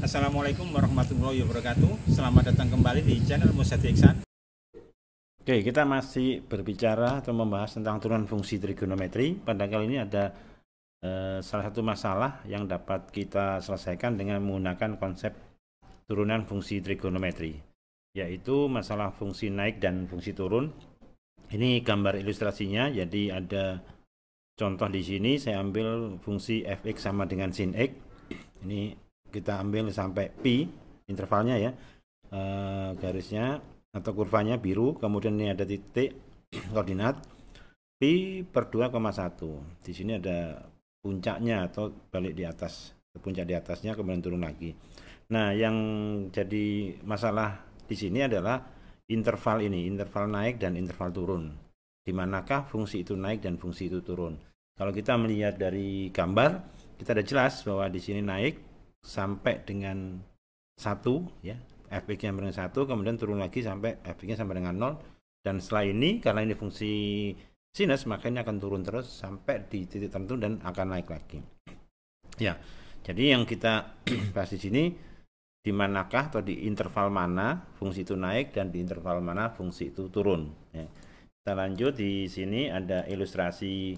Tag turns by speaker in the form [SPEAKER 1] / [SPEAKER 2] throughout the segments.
[SPEAKER 1] Assalamualaikum warahmatullahi wabarakatuh. Selamat datang kembali di channel Musyati Iksan. Oke, kita masih berbicara atau membahas tentang turunan fungsi trigonometri. Pada kali ini ada salah satu masalah yang dapat kita selesaikan dengan menggunakan konsep turunan fungsi trigonometri, yaitu masalah fungsi naik dan fungsi turun. Ini gambar ilustrasinya. Jadi ada contoh di sini, saya ambil fungsi fx sama dengan sin x. Ini kita ambil sampai pi intervalnya ya, garisnya atau kurvanya biru, kemudian ini ada titik koordinat pi per 2,1. Di sini ada puncaknya atau balik di atas, puncak di atasnya kemudian turun lagi. Nah, yang jadi masalah di sini adalah interval ini, interval naik dan interval turun. Di manakah fungsi itu naik dan fungsi itu turun? Kalau kita melihat dari gambar, kita ada jelas bahwa di sini naik sampai dengan 1 ya, fx-nya sampai dengan 1, kemudian turun lagi sampai fx-nya sampai dengan 0, dan setelah ini karena ini fungsi sinus maka ini akan turun terus sampai di titik tertentu dan akan naik lagi. Ya, jadi yang kita bahas di sini, di manakah atau di interval mana fungsi itu naik dan di interval mana fungsi itu turun ya. Kita lanjut. Di sini ada ilustrasi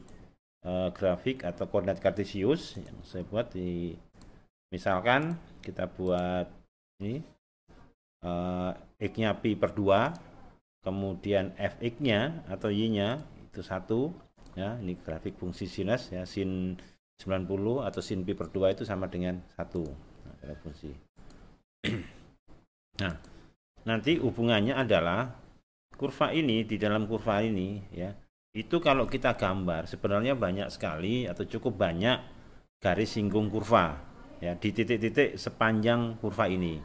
[SPEAKER 1] grafik atau koordinat kartesius yang saya buat. Di misalkan kita buat ini x-nya pi per 2, kemudian fx-nya atau y-nya itu 1 ya. Ini grafik fungsi sinus ya, sin 90 atau sin pi per 2 itu sama dengan 1. Nah, fungsi. Nah, nanti hubungannya adalah kurva ini, di dalam kurva ini ya, itu kalau kita gambar sebenarnya banyak sekali atau cukup banyak garis singgung kurva ya di titik-titik sepanjang kurva ini.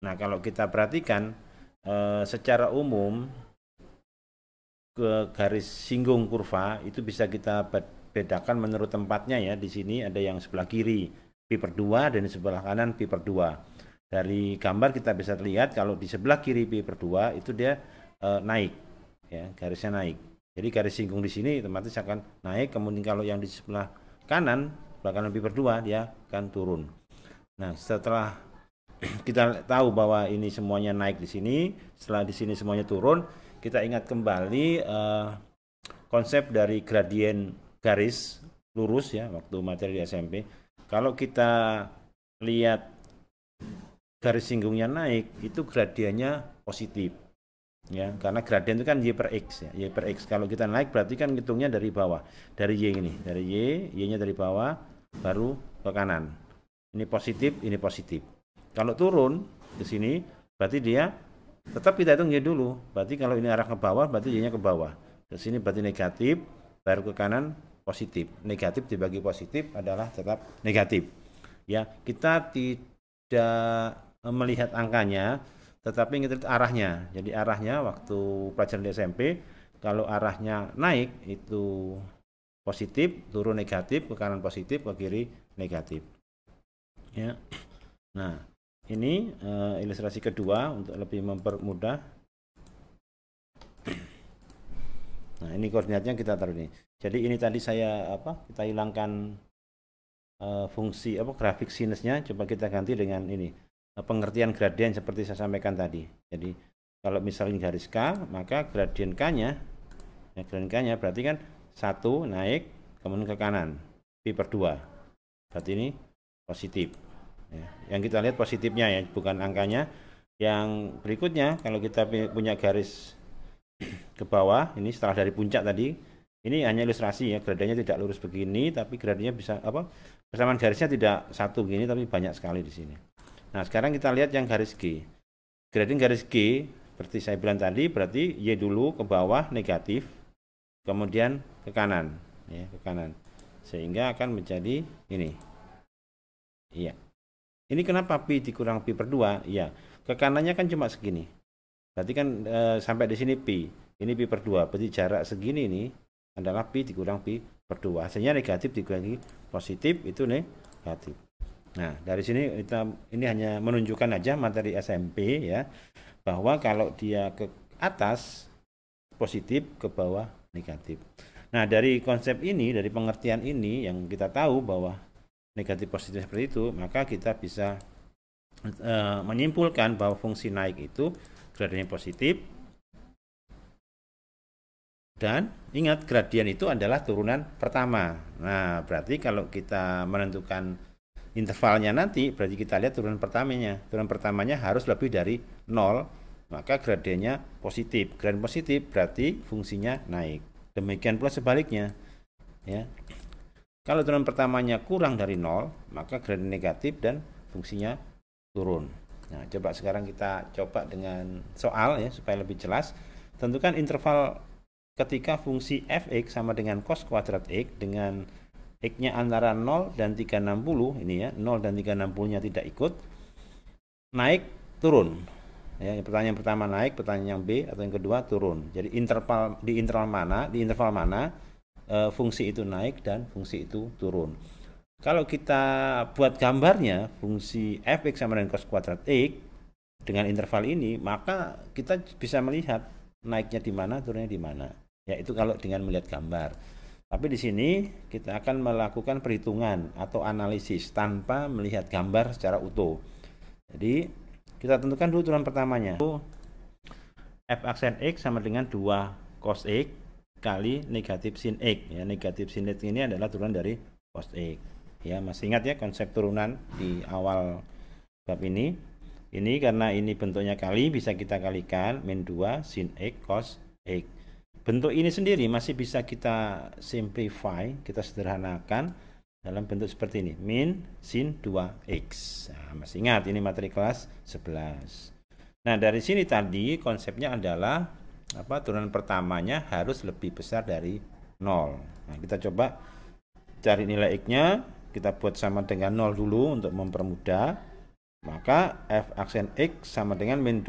[SPEAKER 1] Nah, kalau kita perhatikan secara umum ke garis singgung kurva itu bisa kita bedakan menurut tempatnya ya. Di sini ada yang sebelah kiri pi per 2 dan di sebelah kanan pi per 2. Dari gambar kita bisa lihat kalau di sebelah kiri pi per 2 itu dia naik ya, garisnya naik. Jadi garis singgung di sini otomatis akan naik, kemudian kalau yang di sebelah kanan pi per 2 dia akan turun. Nah, setelah kita tahu bahwa ini semuanya naik di sini, setelah di sini semuanya turun, kita ingat kembali konsep dari gradien garis lurus ya waktu materi di SMP. Kalau kita lihat garis singgungnya naik, itu gradiennya positif ya, karena gradien itu kan y per x ya, y per x. Kalau kita naik berarti kan hitungnya dari bawah, dari y ini, dari y-nya dari bawah baru ke kanan. Ini positif, ini positif. Kalau turun ke sini berarti dia tetap kita hitung y dulu. Berarti kalau ini arah ke bawah berarti y-nya ke bawah. Ke sini berarti negatif, baru ke kanan positif. Negatif dibagi positif adalah tetap negatif. Ya, kita tidak melihat angkanya, tetapi kita lihat arahnya. Jadi arahnya waktu pelajaran di SMP, kalau arahnya naik itu positif, turun negatif, ke kanan positif, ke kiri negatif. Ya. Nah, ini ilustrasi kedua untuk lebih mempermudah. Nah, ini koordinatnya kita taruh ini. Jadi ini tadi saya kita hilangkan fungsi grafik sinusnya, coba kita ganti dengan ini. Pengertian gradien seperti saya sampaikan tadi. Jadi kalau misalnya garis K, maka gradien K-nya ya, gradien K-nya berarti kan 1 naik kemudian ke kanan pi per 2. Berarti ini positif. Ya, yang kita lihat positifnya ya, bukan angkanya. Yang berikutnya kalau kita punya garis ke bawah, ini setelah dari puncak tadi, ini hanya ilustrasi ya, gradiennya tidak lurus begini, tapi gradiennya bisa persamaan garisnya tidak satu begini, tapi banyak sekali di sini. Nah, sekarang kita lihat yang garis G. Gradien garis G, seperti saya bilang tadi, berarti Y dulu ke bawah negatif, kemudian ke kanan, ya, ke kanan. Sehingga akan menjadi ini. Iya. Ini kenapa pi dikurang pi per 2? Iya, ke kanannya kan cuma segini. Berarti kan sampai di sini pi. Ini pi per 2, berarti jarak segini ini adalah pi dikurang pi per 2. Hasilnya negatif dikurangi positif, itu negatif. Nah, dari sini ini hanya menunjukkan aja materi SMP ya, bahwa kalau dia ke atas positif, ke bawah negatif. Nah, dari konsep ini, dari pengertian ini yang kita tahu bahwa negatif positif seperti itu, maka kita bisa menyimpulkan bahwa fungsi naik itu gradiennya positif. Dan ingat, gradien itu adalah turunan pertama. Nah, berarti kalau kita menentukan intervalnya nanti, berarti kita lihat turunan pertamanya. Turunan pertamanya harus lebih dari 0, maka gradiennya positif. Gradien positif berarti fungsinya naik. Demikian pula sebaliknya. Ya. Kalau turunan pertamanya kurang dari 0, maka gradien negatif dan fungsinya turun. Nah, coba sekarang kita coba dengan soal ya supaya lebih jelas. Tentukan interval ketika fungsi fx sama dengan cos kuadrat x dengan x-nya antara 0 dan 360, ini ya, 0 dan 360-nya tidak ikut, naik, turun. Ya, pertanyaan pertama naik, pertanyaan yang B atau yang kedua turun. Jadi di interval mana fungsi itu naik dan fungsi itu turun. Kalau kita buat gambarnya fungsi fx sama dengan cos kuadrat x dengan interval ini, maka kita bisa melihat naiknya di mana, turunnya di mana. Yaitu kalau dengan melihat gambar. Tapi di sini kita akan melakukan perhitungan atau analisis tanpa melihat gambar secara utuh. Jadi kita tentukan dulu turunan pertamanya. F aksen X sama dengan 2 cos X kali negatif sin X. Ya, negatif sin X ini adalah turunan dari cos X. Ya, masih ingat ya konsep turunan di awal bab ini. Ini karena ini bentuknya kali, bisa kita kalikan min 2 sin X cos X. Bentuk ini sendiri masih bisa kita simplify, kita sederhanakan dalam bentuk seperti ini, min sin 2x. Nah, masih ingat ini materi kelas 11. Nah, dari sini tadi konsepnya adalah turunan pertamanya harus lebih besar dari 0. Nah, kita coba cari nilai x-nya, kita buat sama dengan 0 dulu untuk mempermudah. Maka f aksen x sama dengan min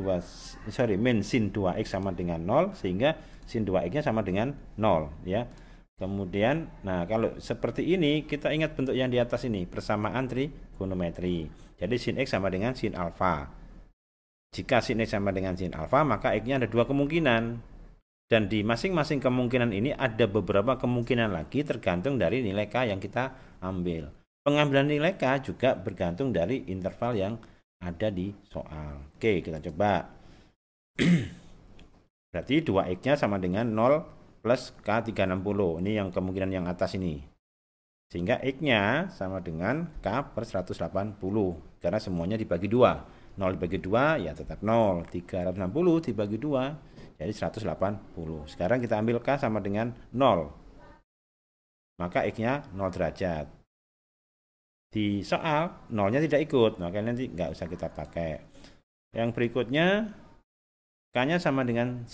[SPEAKER 1] sin 2x sama dengan 0, sehingga sin 2x-nya sama dengan 0 ya. Kemudian, nah kalau seperti ini kita ingat bentuk yang di atas ini, persamaan trigonometri. Jadi sin x sama dengan sin alfa. Jika sin x sama dengan sin alfa, maka x-nya ada dua kemungkinan. Dan di masing-masing kemungkinan ini ada beberapa kemungkinan lagi tergantung dari nilai k yang kita ambil. Pengambilan nilai k juga bergantung dari interval yang ada di soal. Oke, kita coba. Berarti 2x-nya sama dengan 0 plus K360. Ini yang kemungkinan yang atas ini. Sehingga x-nya sama dengan K per 180. Karena semuanya dibagi 2. 0 dibagi 2 ya tetap 0. 360 dibagi 2 jadi 180. Sekarang kita ambil K sama dengan 0. Maka x-nya 0 derajat. Di soal 0-nya tidak ikut. Maka nanti nggak usah kita pakai. Yang berikutnya K-nya sama dengan 1.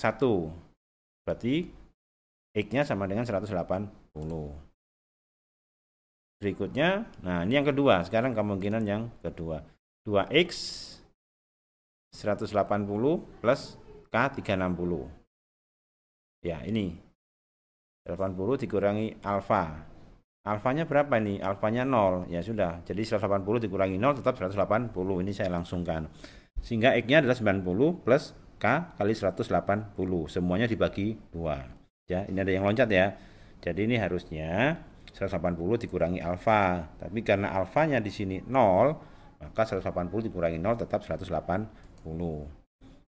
[SPEAKER 1] Berarti X-nya sama dengan 180. Berikutnya, nah ini yang kedua. Sekarang kemungkinan yang kedua. 2X 180 plus K360. Ya, ini. 180 dikurangi alfa. Alfanya berapa ini? Alfanya 0. Ya sudah. Jadi 180 dikurangi 0 tetap 180. Ini saya langsungkan. Sehingga X-nya adalah 90 plus K kali 180. Semuanya dibagi 2. Ya, ini ada yang loncat ya. Jadi ini harusnya 180 dikurangi alfa. Tapi karena alfanya di sini 0, maka 180 dikurangi 0 tetap 180.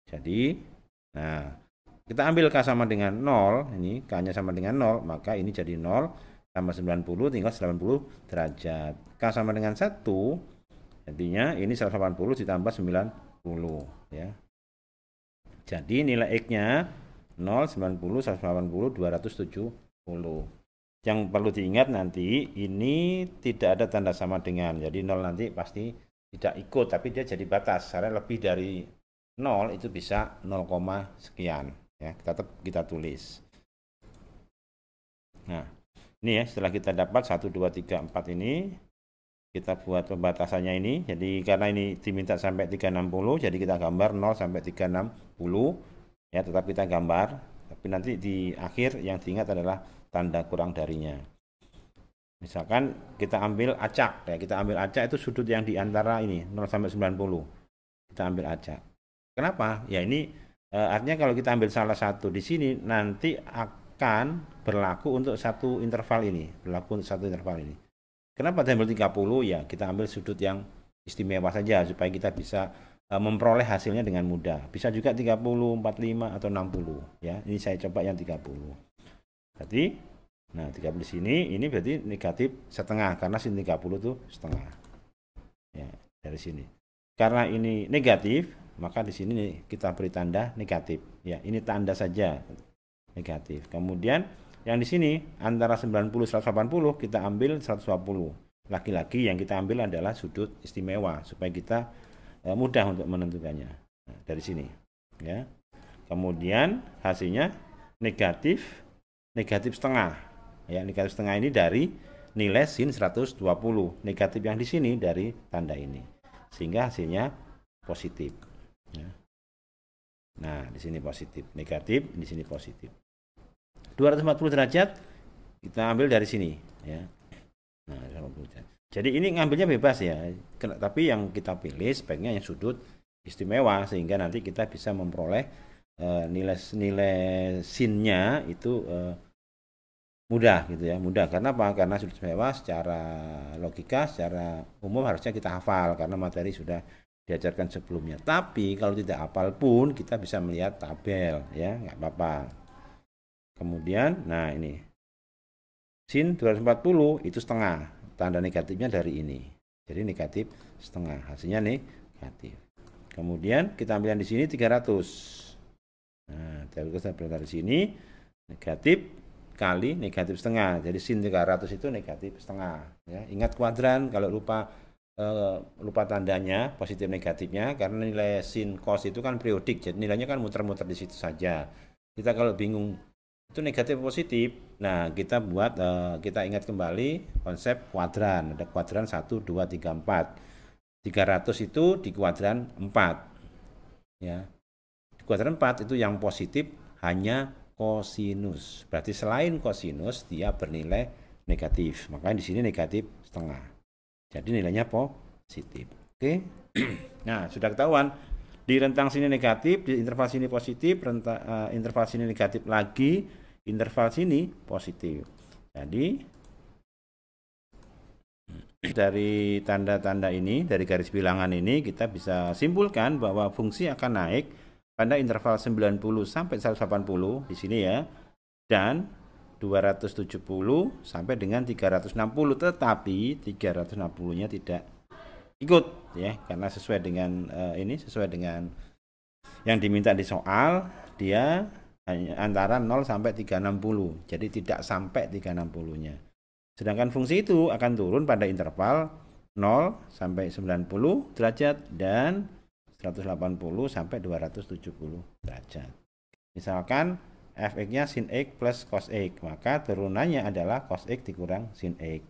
[SPEAKER 1] Jadi, nah, kita ambil K sama dengan 0, ini K-nya sama dengan 0, maka ini jadi 0 tambah 90 tinggal 90 derajat. K sama dengan 1, jadinya ini 180 ditambah 90 ya. Jadi nilai X-nya 0, 90, 180, 270. Yang perlu diingat nanti ini tidak ada tanda sama dengan. Jadi 0 nanti pasti tidak ikut, tapi dia jadi batas. Karena lebih dari 0 itu bisa 0, sekian. Ya, kita tulis. Nah, ini ya setelah kita dapat 1, 2, 3, 4 ini. Kita buat pembatasannya ini. Jadi karena ini diminta sampai 360, jadi kita gambar 0 sampai 360. Ya, tetap kita gambar. Tapi nanti di akhir yang diingat adalah tanda kurang darinya. Misalkan kita ambil acak. Ya, kita ambil acak itu sudut yang di antara ini 0 sampai 90. Kita ambil acak. Kenapa? Ya ini artinya kalau kita ambil salah satu di sini nanti akan berlaku untuk satu interval ini. Berlaku untuk satu interval ini. Kenapa diambil 30? Ya, kita ambil sudut yang istimewa saja supaya kita bisa memperoleh hasilnya dengan mudah. Bisa juga 30, 45 atau 60 ya. Ini saya coba yang 30. Berarti nah 30 di sini ini berarti negatif setengah karena sin 30 itu setengah. Ya, dari sini. Karena ini negatif, maka di sini kita beri tanda negatif. Ya, ini tanda saja negatif. Kemudian yang di sini antara 90 180 kita ambil 120. Lagi-lagi yang kita ambil adalah sudut istimewa supaya kita mudah untuk menentukannya. Nah, dari sini ya. Kemudian hasilnya negatif setengah. Ya, negatif setengah ini dari nilai sin 120. Negatif yang di sini dari tanda ini. Sehingga hasilnya positif. Ya. Nah, di sini positif, negatif, di sini positif. 240 derajat kita ambil dari sini ya. Nah, 240 derajat. Jadi ini ngambilnya bebas ya, tapi yang kita pilih sebaiknya yang sudut istimewa sehingga nanti kita bisa memperoleh nilai sinnya itu mudah gitu ya, mudah. Karena apa? Karena sudut istimewa secara logika, secara umum harusnya kita hafal karena materi sudah diajarkan sebelumnya. Tapi kalau tidak hafal pun kita bisa melihat tabel ya, nggak apa-apa. Kemudian, nah ini sin 240 itu setengah. Tanda negatifnya dari ini. Jadi negatif setengah. Hasilnya negatif. Kemudian kita ambil yang di sini 300. Nah, 300 dari sini negatif kali negatif setengah. Jadi sin 300 itu negatif setengah. Ya, ingat kuadran kalau lupa tandanya positif negatifnya karena nilai sin cos itu kan periodik. Jadi nilainya kan muter-muter di situ saja. Kita kalau bingung itu negatif positif. Nah, kita buat kita ingat kembali konsep kuadran. Ada kuadran 1 2 3 4. 300 itu di kuadran 4. Ya. Di kuadran 4 itu yang positif hanya kosinus. Berarti selain kosinus dia bernilai negatif. Makanya di sini negatif setengah. Jadi nilainya positif. Oke. Nah, sudah ketahuan di rentang sini negatif, di interval sini positif, interval sini negatif lagi, interval sini positif. Jadi dari tanda-tanda ini, dari garis bilangan ini kita bisa simpulkan bahwa fungsi akan naik pada interval 90 sampai 180 di sini ya, dan 270 sampai dengan 360, tetapi 360-nya tidak ikut ya karena sesuai dengan sesuai dengan yang diminta di soal dia hanya antara 0 sampai 360 jadi tidak sampai 360-nya. Sedangkan fungsi itu akan turun pada interval 0 sampai 90 derajat dan 180 sampai 270 derajat. Misalkan fx-nya sin x plus cos x, maka turunannya adalah cos x dikurang sin x.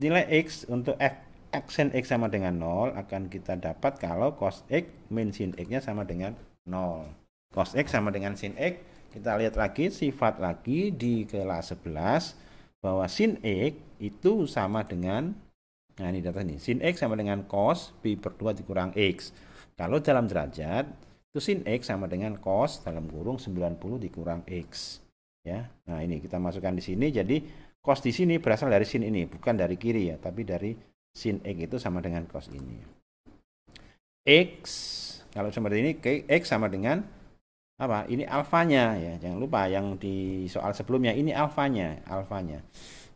[SPEAKER 1] Nilai x untuk x sin x sama dengan 0 akan kita dapat kalau cos x min sin x-nya sama dengan 0. Cos x sama dengan sin x, kita lihat lagi sifat lagi di kelas 11 bahwa sin x itu sama dengan, nah ini data ini, sin x sama dengan cos pi per 2 dikurang x. Kalau dalam derajat itu sin x sama dengan cos dalam kurung 90 dikurang x. Ya, nah ini kita masukkan di sini, jadi cos di sini berasal dari sin ini, bukan dari kiri ya, tapi dari sin x itu sama dengan cos ini. X kalau seperti ini, x sama dengan apa? Ini alfanya ya, jangan lupa yang di soal sebelumnya ini alfanya.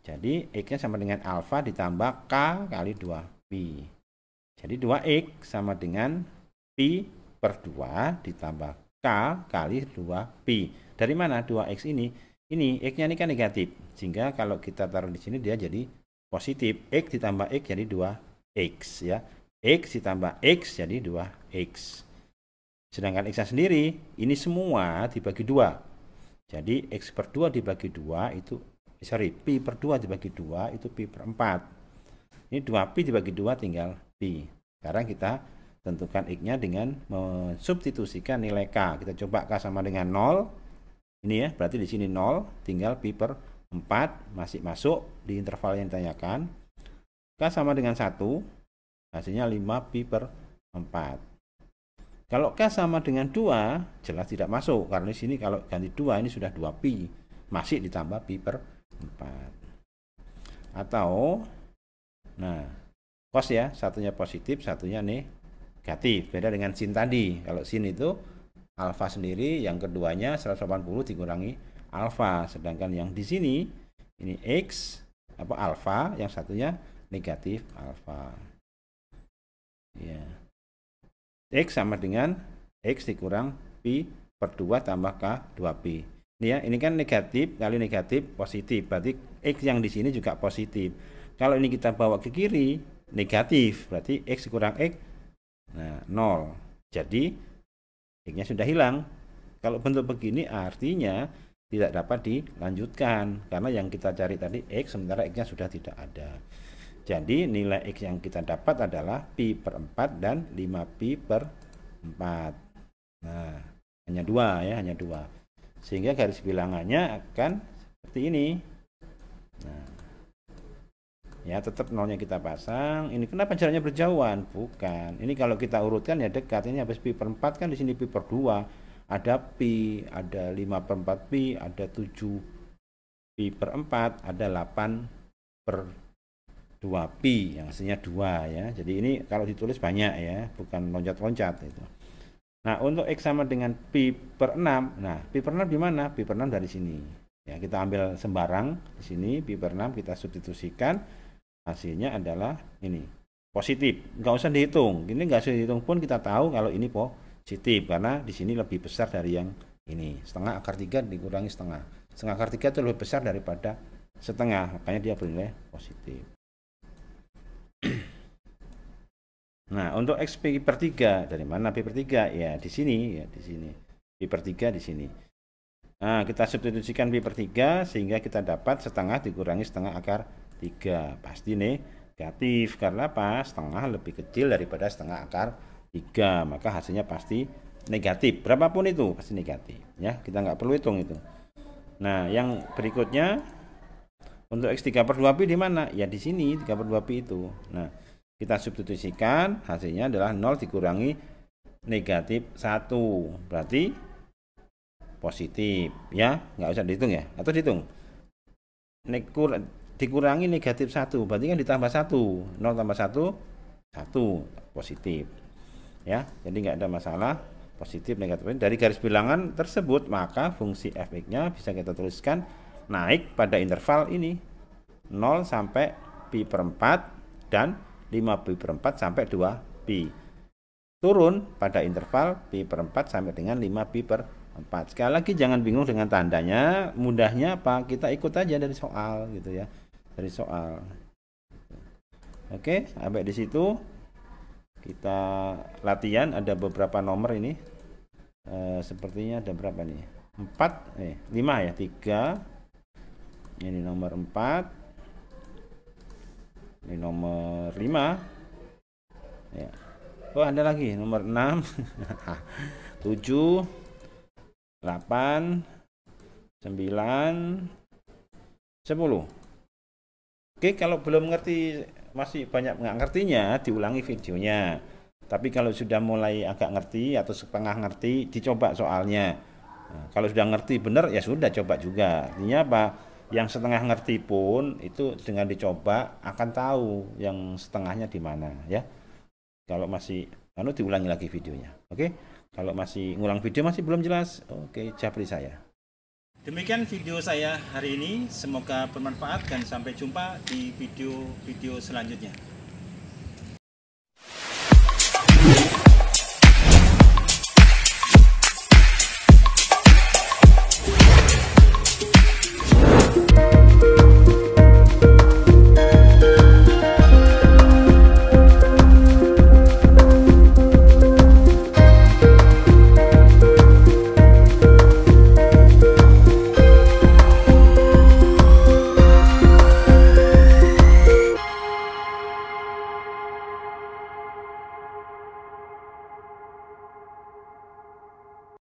[SPEAKER 1] Jadi x-nya sama dengan alfa ditambah k kali 2pi. Jadi 2x sama dengan pi per 2 ditambah k kali 2pi. Dari mana 2x ini? Ini x-nya ini kan negatif, sehingga kalau kita taruh di sini dia jadi positif. X ditambah x jadi 2x ya. X ditambah x jadi 2x. Sedangkan x-nya sendiri ini semua dibagi 2. Jadi x per 2 dibagi 2 itu pi per 2 dibagi 2 itu pi per 4. Ini 2pi dibagi 2 tinggal pi. Sekarang kita tentukan x-nya dengan mensubstitusikan nilai k. Kita coba k sama dengan 0. Ini ya, berarti di sini 0, tinggal pi per 4 masih masuk di interval yang ditanyakan. K sama dengan 1, hasilnya 5 pi per 4. Kalau K sama dengan 2, jelas tidak masuk, karena di sini kalau ganti 2 ini sudah 2 pi, masih ditambah pi per 4. Atau nah, cos ya, satunya positif, satunya negatif. Beda dengan sin tadi. Kalau sin itu alfa sendiri, yang keduanya 180 dikurangi alfa. Sedangkan yang di sini ini x alfa, yang satunya negatif alfa. Ya. X sama dengan X dikurang pi per 2 tambah K 2pi. Ini ya, ini kan negatif kali negatif positif. Berarti X yang di sini juga positif. Kalau ini kita bawa ke kiri, negatif. Berarti X kurang X, nah 0. Jadi X-nya sudah hilang. Kalau bentuk begini artinya tidak dapat dilanjutkan. Karena yang kita cari tadi X, sementara X-nya sudah tidak ada. Jadi nilai X yang kita dapat adalah pi per 4 dan 5pi per 4. Nah, hanya 2 ya, hanya 2. Sehingga garis bilangannya akan seperti ini. Nah, ya tetap nolnya kita pasang. Ini kenapa jaraknya berjauhan? Bukan. Ini kalau kita urutkan ya dekat. Ini habis pi per 4 kan di sini pi per 2. Ada pi, ada 5 per 4 pi, ada 7 pi per 4, ada 8 per 2pi, yang hasilnya 2 ya. Jadi ini kalau ditulis banyak ya, bukan loncat-loncat itu. Nah, untuk X sama dengan pi per 6. Nah, pi per 6 di mana? Pi per 6 dari sini. Ya, kita ambil sembarang di sini, pi per 6 kita substitusikan. Hasilnya adalah ini, positif. Nggak usah dihitung. Ini nggak usah dihitung pun kita tahu kalau ini positif karena di sini lebih besar dari yang ini. Setengah akar 3 dikurangi setengah. Setengah akar 3 itu lebih besar daripada setengah, makanya dia bernilai positif. Nah, untuk X pi per 3, dari mana pi per 3? Ya, di sini, ya, di sini. Pi per 3 di sini. Nah, kita substitusikan pi per 3 sehingga kita dapat setengah dikurangi setengah akar 3. Pasti negatif, karena apa? Setengah lebih kecil daripada setengah akar 3, maka hasilnya pasti negatif. Berapapun itu, pasti negatif. Ya, kita nggak perlu hitung itu. Nah, yang berikutnya, untuk X 3 per 2pi di mana? Ya, di sini, 3 per 2pi itu. Nah, kita substitusikan, hasilnya adalah 0 dikurangi negatif 1. Berarti positif. Ya, nggak usah dihitung ya. Atau dihitung. Dikurangi negatif 1. Berarti kan ditambah 1. 0 tambah 1, 1. Positif. Ya, jadi nggak ada masalah. Positif, negatif. Dari garis bilangan tersebut, maka fungsi fx-nya bisa kita tuliskan naik pada interval ini. 0 sampai pi per 4 dan 5pi per 4 sampai 2pi. Turun pada interval pi per 4 sampai dengan 5pi per 4. Sekali lagi jangan bingung dengan tandanya. Mudahnya apa? Kita ikut aja dari soal gitu ya. Dari soal. Oke, sampai di situ kita latihan. Ada beberapa nomor ini. Sepertinya ada berapa nih? 5 ya, 3. Ini nomor 4. Ini nomor 5 ya. Oh, ada lagi nomor 6 7 8 9 10. Oke, kalau belum ngerti, masih banyak nggak ngertinya, diulangi videonya. Tapi kalau sudah mulai agak ngerti atau setengah ngerti, dicoba soalnya. Nah, kalau sudah ngerti benar ya sudah, coba juga. Artinya apa? Yang setengah ngerti pun itu dengan dicoba akan tahu yang setengahnya di mana ya. Kalau masih diulangi lagi videonya. Oke. Kalau masih ngulang video masih belum jelas, oke, japri saya. Demikian video saya hari ini, semoga bermanfaat dan sampai jumpa di video-video selanjutnya.